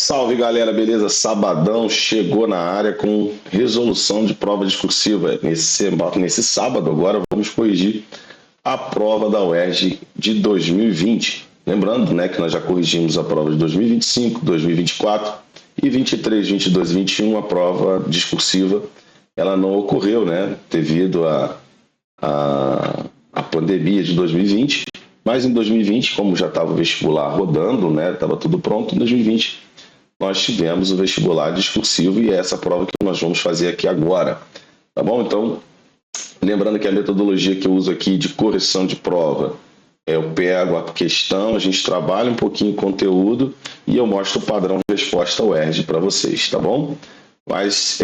Salve galera, beleza? Sabadão chegou na área com resolução de prova discursiva. Nesse sábado agora vamos corrigir a prova da UERJ de 2020. Lembrando, né, que nós já corrigimos a prova de 2025, 2024 e 23, 22 e 21. A prova discursiva ela não ocorreu, né, devido à pandemia de 2020. Mas em 2020, como já estava o vestibular rodando, né, estava tudo pronto, em 2020 nós tivemos o vestibular discursivo e é essa prova que nós vamos fazer aqui agora, tá bom? Então, lembrando que a metodologia que eu uso aqui de correção de prova, eu pego a questão, a gente trabalha um pouquinho o conteúdo e eu mostro o padrão de resposta UERJ para vocês, tá bom? Mas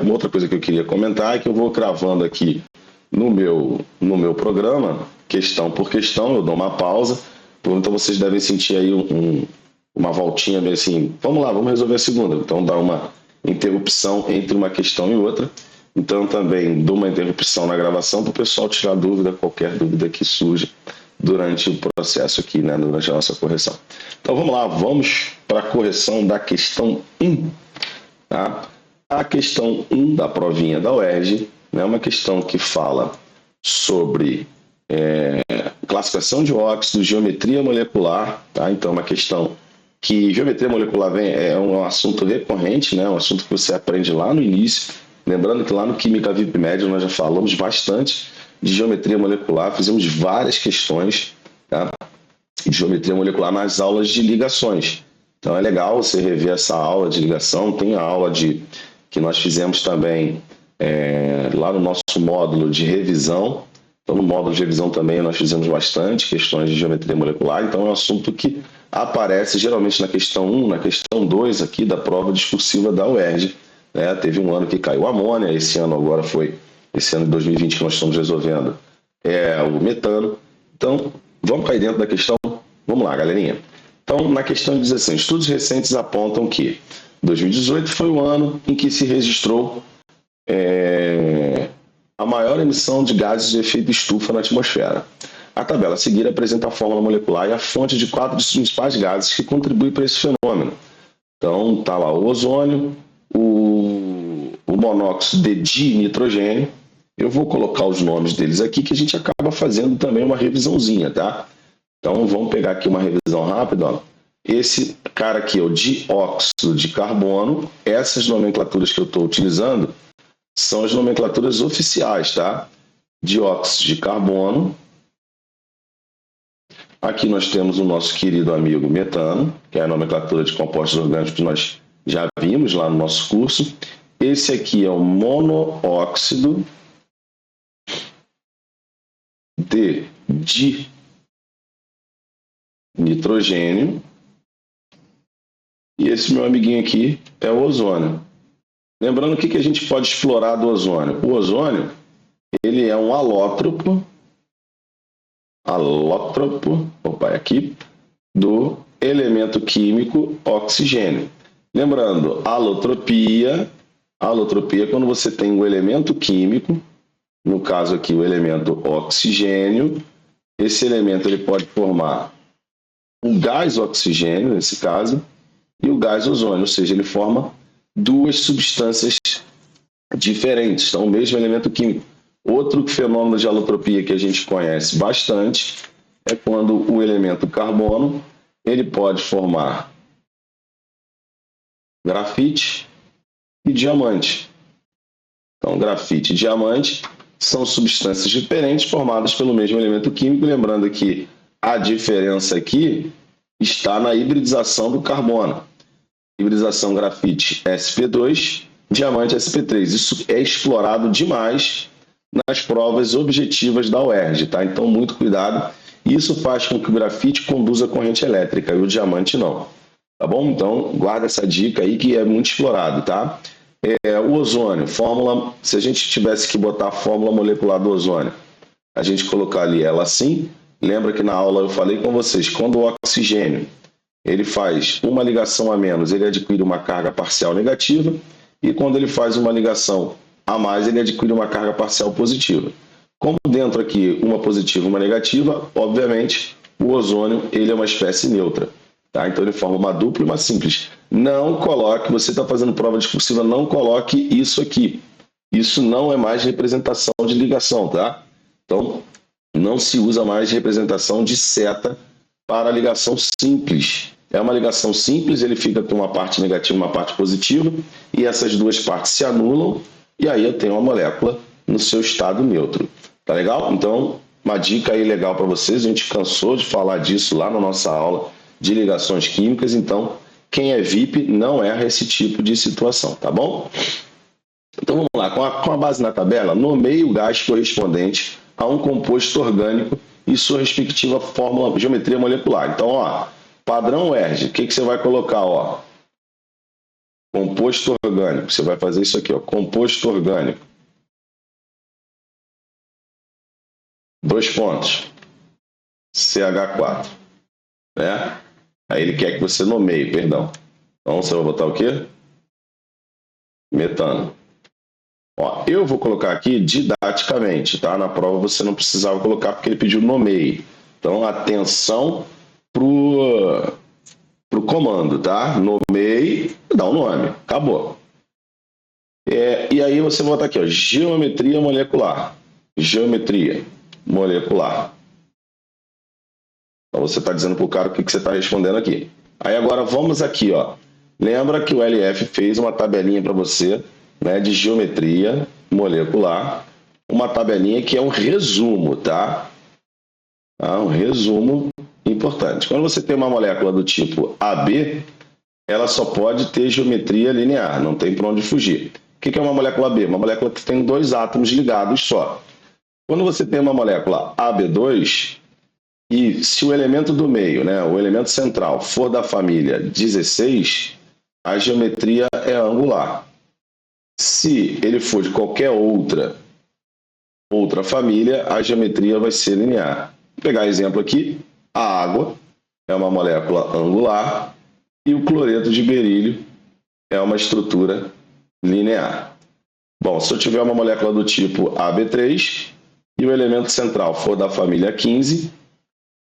uma outra coisa que eu queria comentar é que eu vou cravando aqui no meu programa, questão por questão, eu dou uma pausa, então vocês devem sentir aí uma voltinha bem assim, vamos lá, vamos resolver a segunda. Então dá uma interrupção entre uma questão e outra. Então também dou uma interrupção na gravação para o pessoal tirar dúvida, qualquer dúvida que surja durante o processo aqui, né, durante a nossa correção. Então vamos lá, vamos para a correção da questão 1. Tá? A questão 1 da provinha da UERJ é uma questão que fala sobre classificação de óxidos, geometria molecular, tá? Então uma questão que geometria molecular é um assunto recorrente, né? Um assunto que você aprende lá no início. Lembrando que lá no Química VIP Média nós já falamos bastante de geometria molecular, fizemos várias questões, tá? De geometria molecular nas aulas de ligações. Então é legal você rever essa aula de ligação. Tem a aula que nós fizemos também lá no nosso módulo de revisão. Então no módulo de revisão também nós fizemos bastante questões de geometria molecular. Então é um assunto que aparece geralmente na questão 1, na questão 2 aqui da prova discursiva da UERJ. Né? Teve um ano que caiu amônia, esse ano de 2020 que nós estamos resolvendo o metano. Então, vamos cair dentro da questão? Vamos lá, galerinha. Então, na questão diz assim, estudos recentes apontam que 2018 foi o ano em que se registrou a maior emissão de gases de efeito estufa na atmosfera. A tabela a seguir apresenta a fórmula molecular e a fonte de 4 dos principais gases que contribuem para esse fenômeno. Então, está lá o ozônio, o monóxido de dinitrogênio. Eu vou colocar os nomes deles aqui, que a gente acaba fazendo também uma revisãozinha, tá? Então, vamos pegar aqui uma revisão rápida. Ó. Esse cara aqui é o dióxido de carbono. Essas nomenclaturas que eu estou utilizando são as nomenclaturas oficiais, tá? Dióxido de carbono. Aqui nós temos o nosso querido amigo metano, que é a nomenclatura de compostos orgânicos que nós já vimos lá no nosso curso. Esse aqui é o monóxido de dinitrogênio. E esse meu amiguinho aqui é o ozônio. Lembrando o que a gente pode explorar do ozônio. O ozônio, ele é um alótropo aqui, do elemento químico oxigênio. Lembrando, alotropia é quando você tem um elemento químico, no caso aqui o elemento oxigênio. Esse elemento ele pode formar o gás oxigênio, nesse caso, e o gás ozônio, ou seja, ele forma duas substâncias diferentes, então o mesmo elemento químico. Outro fenômeno de alotropia que a gente conhece bastante é quando o elemento carbono ele pode formar grafite e diamante. Então, grafite e diamante são substâncias diferentes formadas pelo mesmo elemento químico. Lembrando que a diferença aqui está na hibridização do carbono. Hibridização grafite sp2, diamante sp3. Isso é explorado demais nas provas objetivas da UERJ, tá? Então, muito cuidado. Isso faz com que o grafite conduza corrente elétrica e o diamante não, tá bom? Então, guarda essa dica aí que é muito explorado, tá? O ozônio, fórmula, se a gente tivesse que botar a fórmula molecular do ozônio, a gente colocar ali ela assim, lembra que na aula eu falei com vocês, quando o oxigênio ele faz uma ligação a menos, ele adquire uma carga parcial negativa, e quando ele faz uma ligação a mais, ele adquire uma carga parcial positiva. Como dentro aqui uma positiva e uma negativa, obviamente o ozônio ele é uma espécie neutra. Tá? Então ele forma uma dupla e uma simples. Não coloque, você está fazendo prova discursiva, não coloque isso aqui. Isso não é mais representação de ligação, tá? Então, não se usa mais representação de seta para ligação simples. É uma ligação simples, ele fica com uma parte negativa e uma parte positiva, e essas duas partes se anulam, e aí eu tenho uma molécula no seu estado neutro. Tá legal? Então, uma dica aí legal para vocês, a gente cansou de falar disso lá na nossa aula de ligações químicas, então quem é VIP não erra esse tipo de situação, tá bom? Então vamos lá, com a base na tabela, nomeie o gás correspondente a um composto orgânico e sua respectiva fórmula, geometria molecular. Então, ó, padrão ERG, o que você vai colocar? Ó? Composto orgânico, você vai fazer isso aqui, ó, composto orgânico. 2 pontos, CH4, né? Aí ele quer que você nomeie, perdão. Então você vai botar o quê? Metano. Ó, eu vou colocar aqui didaticamente, tá? Na prova você não precisava colocar porque ele pediu nomeie. Então atenção pro comando, tá? Nomeie, dá um nome, acabou. E aí você vai botar aqui, ó, geometria molecular. Geometria molecular. Então você está dizendo para o cara o que você está respondendo aqui. Aí agora vamos aqui, ó. Lembra que o LF fez uma tabelinha para você, né, de geometria molecular. Uma tabelinha que é um resumo, tá? Um resumo importante. Quando você tem uma molécula do tipo AB, ela só pode ter geometria linear, não tem para onde fugir. O que é uma molécula B? Uma molécula que tem 2 átomos ligados só. Quando você tem uma molécula AB2, e se o elemento do meio, né, o elemento central, for da família 16, a geometria é angular. Se ele for de qualquer outra família, a geometria vai ser linear. Vou pegar exemplo aqui, a água é uma molécula angular e o cloreto de berílio é uma estrutura linear. Bom, se eu tiver uma molécula do tipo AB3 e o elemento central for da família 15,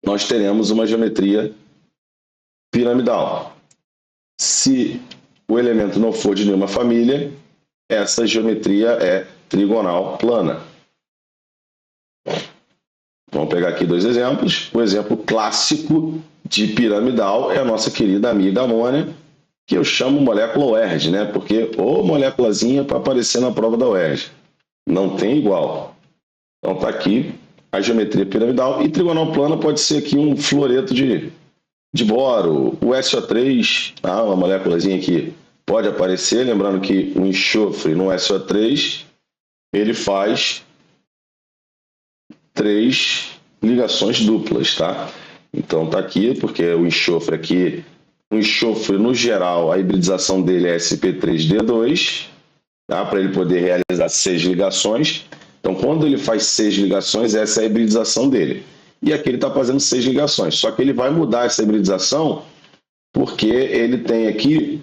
nós teremos uma geometria piramidal. Se o elemento não for de nenhuma família, essa geometria é trigonal plana. Vamos pegar aqui 2 exemplos. O exemplo clássico de piramidal é a nossa querida amiga amônia, que eu chamo molécula UERJ, né? Porque ou moléculazinha para aparecer na prova da UERJ. Não tem igual. Então está aqui a geometria piramidal. E trigonal plana pode ser aqui um fluoreto de boro, o SO3, uma moléculazinha que pode aparecer. Lembrando que o enxofre no SO3, ele faz 3 ligações duplas, tá? Então tá aqui, porque o enxofre aqui, o enxofre no geral, a hibridização dele é sp3d2, tá? Para ele poder realizar 6 ligações. Então quando ele faz 6 ligações, essa é a hibridização dele. E aqui ele está fazendo 6 ligações, só que ele vai mudar essa hibridização porque ele tem aqui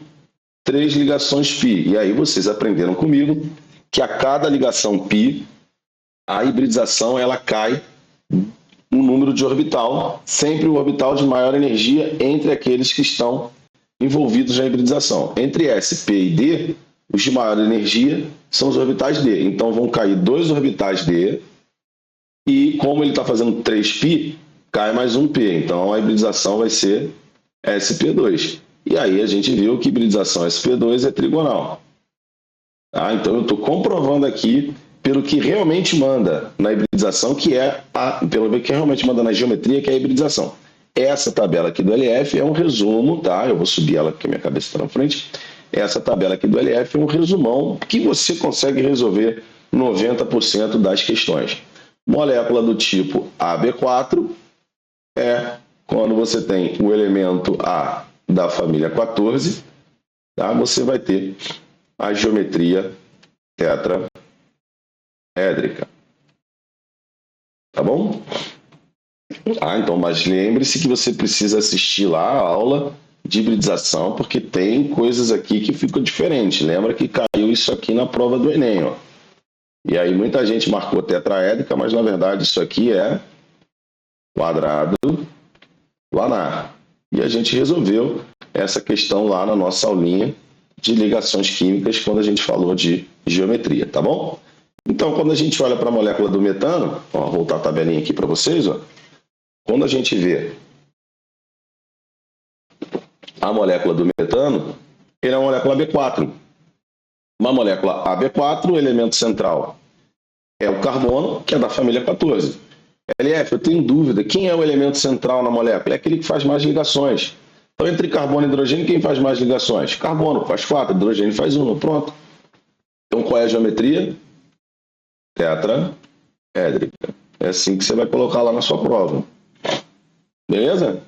3 ligações π. E aí vocês aprenderam comigo que a cada ligação π, a hibridização ela cai no número de orbital, sempre o orbital de maior energia entre aqueles que estão envolvidos na hibridização. Entre S, P e D, os de maior energia são os orbitais D. Então vão cair 2 orbitais D e como ele está fazendo 3π, cai mais um P. Então a hibridização vai ser sp2. E aí a gente viu que hibridização sp2 é trigonal. Tá? Então eu estou comprovando aqui pelo que realmente manda na hibridização, pelo que realmente manda na geometria, que é a hibridização. Essa tabela aqui do LF é um resumo, tá? Eu vou subir ela porque minha cabeça está na frente. Essa tabela aqui do LF é um resumão que você consegue resolver 90% das questões. Molécula do tipo AB4 é quando você tem o elemento A da família 14, tá? Você vai ter a geometria tetraédrica. Tá bom? Então, mas lembre-se que você precisa assistir lá a aula de hibridização, porque tem coisas aqui que ficam diferentes. Lembra que caiu isso aqui na prova do Enem, ó. E aí muita gente marcou tetraédrica, mas na verdade isso aqui é quadrado planar. E a gente resolveu essa questão lá na nossa aulinha de ligações químicas quando a gente falou de geometria, tá bom? Então, quando a gente olha para a molécula do metano, ó, vou voltar a tabelinha aqui para vocês, ó, quando a gente vê a molécula do metano, ele é uma molécula B4. Uma molécula AB4, o elemento central é o carbono, que é da família 14. LF, eu tenho dúvida, quem é o elemento central na molécula? É aquele que faz mais ligações. Então, entre carbono e hidrogênio, quem faz mais ligações? Carbono faz 4, hidrogênio faz 1, pronto. Então, qual é a geometria? Tetraédrica. É assim que você vai colocar lá na sua prova. Beleza?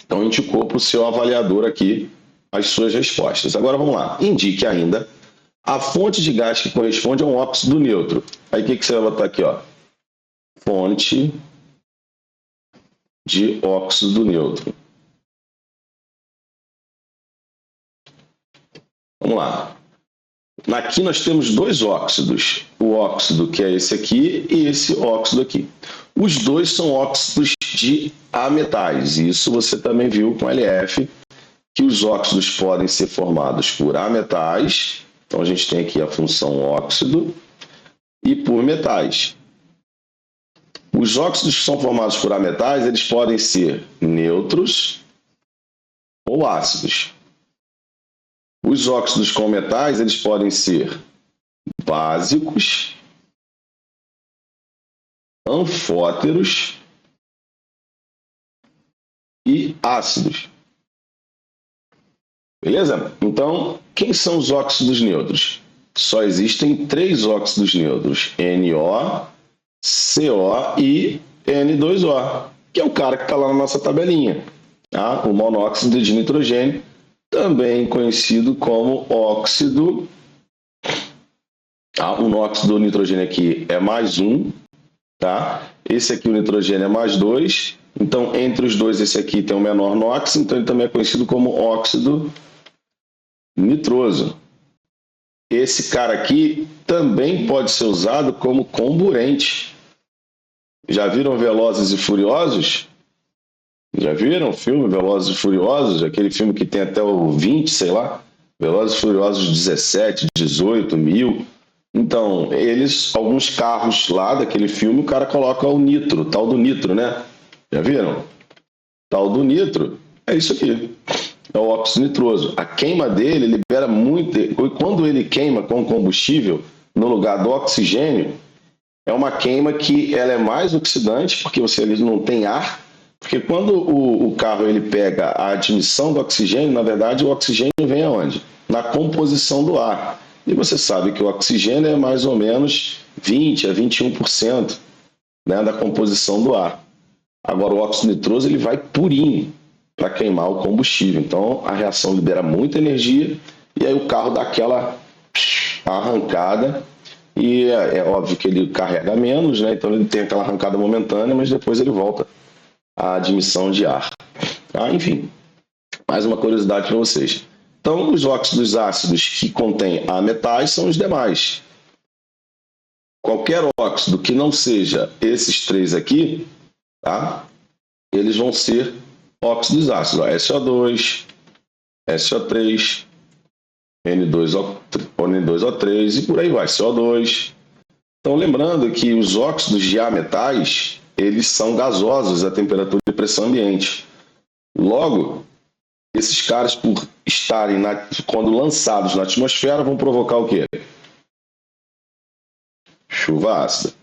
Então, indicou para o seu avaliador aqui as suas respostas. Agora, vamos lá. Indique ainda a fonte de gás que corresponde a um óxido neutro. Aí, o que você vai botar aqui, ó? Fonte de óxido neutro. Vamos lá. Aqui nós temos dois óxidos. O óxido que é esse aqui e esse óxido aqui. Os dois são óxidos de ametais. Isso você também viu com LF, que os óxidos podem ser formados por ametais. Então a gente tem aqui a função óxido e por metais. Os óxidos que são formados por ametais, eles podem ser neutros ou ácidos. Os óxidos com metais, eles podem ser básicos, anfóteros e ácidos. Beleza? Então, quem são os óxidos neutros? Só existem 3 óxidos neutros, NO, CO e N2O, que é o cara que está lá na nossa tabelinha. Tá? O monóxido de nitrogênio, também conhecido como óxido. Tá? O nóxido do nitrogênio aqui é mais 1. Tá? Esse aqui, o nitrogênio, é mais 2. Então, entre os dois, esse aqui tem o menor NOx, então ele também é conhecido como óxido nitroso. Esse cara aqui também pode ser usado como comburente. Já viram Velozes e Furiosos? Já viram o filme Velozes e Furiosos? Aquele filme que tem até o 20, sei lá. Velozes e Furiosos 17, 18, 1000. Então, alguns carros lá daquele filme, o cara coloca o nitro, tal do nitro, né? Já viram? Tal do nitro, é isso aqui. É o óxido nitroso. A queima dele libera muito. Quando ele queima com combustível, no lugar do oxigênio, é uma queima que ela é mais oxidante, porque você ali não tem ar. Porque quando o carro ele pega a admissão do oxigênio, na verdade o oxigênio vem aonde? Na composição do ar. E você sabe que o oxigênio é mais ou menos 20 a 21%, né, da composição do ar. Agora o óxido nitroso ele vai purinho para queimar o combustível. Então a reação libera muita energia e aí o carro dá aquela arrancada e é óbvio que ele carrega menos, né? Então ele tem aquela arrancada momentânea, mas depois ele volta à admissão de ar. Tá? Enfim, mais uma curiosidade para vocês. Então os óxidos ácidos que contêm ametais são os demais. Qualquer óxido que não seja esses 3 aqui, tá? Eles vão ser óxidos ácidos, ó, SO2, SO3, N2O3 e por aí vai, CO2. Então, lembrando que os óxidos de ametais, eles são gasosos a temperatura e pressão ambiente. Logo, esses caras, por estarem, quando lançados na atmosfera, vão provocar o quê? Chuva ácida.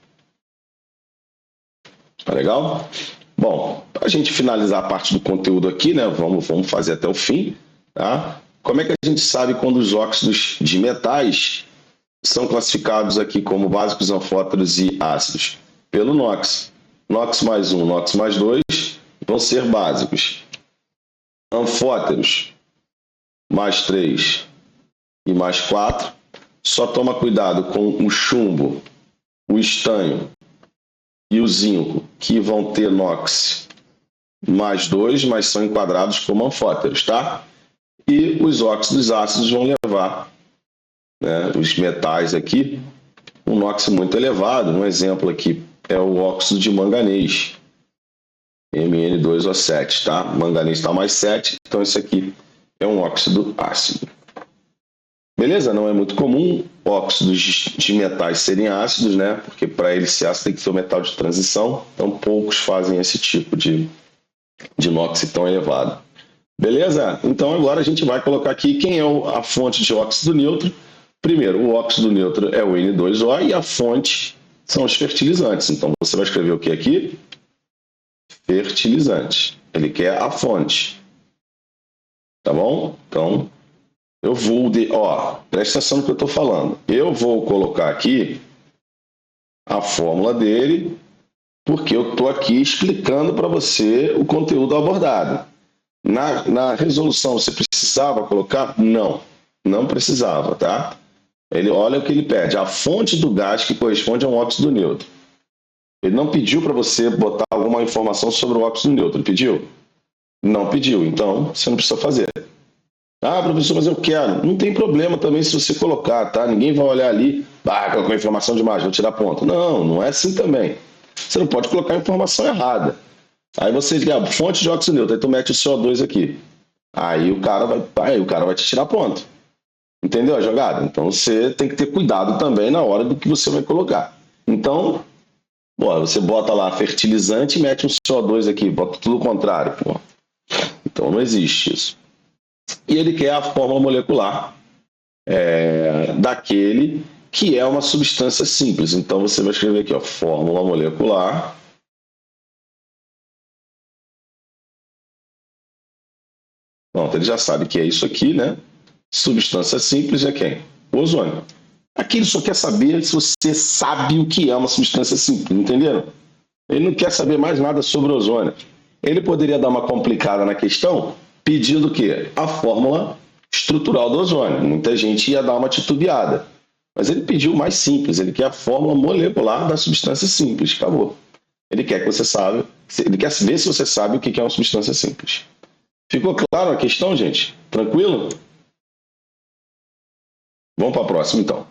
Tá legal? Bom, para a gente finalizar a parte do conteúdo aqui, né? Vamos fazer até o fim, tá? Como é que a gente sabe quando os óxidos de metais são classificados aqui como básicos, anfóteros e ácidos? Pelo NOx. NOx mais 1, NOx mais 2 vão ser básicos. Anfóteros mais 3 e mais 4. Só toma cuidado com o chumbo, o estanho e o zinco, que vão ter NOx mais 2, mas são enquadrados como anfóteros, tá? E os óxidos ácidos vão levar, né, os metais aqui, um NOx muito elevado. Um exemplo aqui é o óxido de manganês. Mn2O7, tá? Manganês está mais 7, então esse aqui é um óxido ácido. Beleza? Não é muito comum óxidos de metais serem ácidos, né? Porque para ele ser ácido tem que ser um metal de transição, então poucos fazem esse tipo de NOx tão elevado. Beleza? Então agora a gente vai colocar aqui quem é a fonte de óxido neutro. Primeiro, o óxido neutro é o N2O e a fonte são os fertilizantes. Então você vai escrever o que aqui? Fertilizante. Ele quer a fonte. Tá bom? Então, eu vou... presta atenção no que eu estou falando. Eu vou colocar aqui a fórmula dele, porque eu estou aqui explicando para você o conteúdo abordado. Na resolução, você precisava colocar? Não, não precisava, tá? Olha o que ele pede, a fonte do gás que corresponde a um óxido neutro. Ele não pediu para você botar alguma informação sobre o óxido neutro, pediu? Não pediu, então você não precisa fazer. Ah, professor, mas eu quero. Não tem problema também se você colocar, tá? Ninguém vai olhar ali, colocou informação demais, vou tirar ponto. Não, não é assim também. Você não pode colocar a informação errada. Aí você diz, fonte de óxido neutro, aí tu mete o CO2 aqui. Aí o cara vai te tirar ponto. Entendeu a jogada? Então você tem que ter cuidado também na hora do que você vai colocar. Então, você bota lá fertilizante e mete um CO2 aqui, bota tudo o contrário. Pô. Então não existe isso. E ele quer a fórmula molecular daquele que é uma substância simples. Então você vai escrever aqui, fórmula molecular. Pronto, ele já sabe que é isso aqui, né? Substância simples é quem? O ozônio. Aqui ele só quer saber se você sabe o que é uma substância simples, entenderam? Ele não quer saber mais nada sobre o ozônio. Ele poderia dar uma complicada na questão pedindo o quê? A fórmula estrutural do ozônio. Muita gente ia dar uma titubeada. Mas ele pediu o mais simples, ele quer a fórmula molecular da substância simples. Acabou. Ele quer que você saiba, ele quer ver se você sabe o que é uma substância simples. Ficou claro a questão, gente? Tranquilo? Vamos para a próxima, então.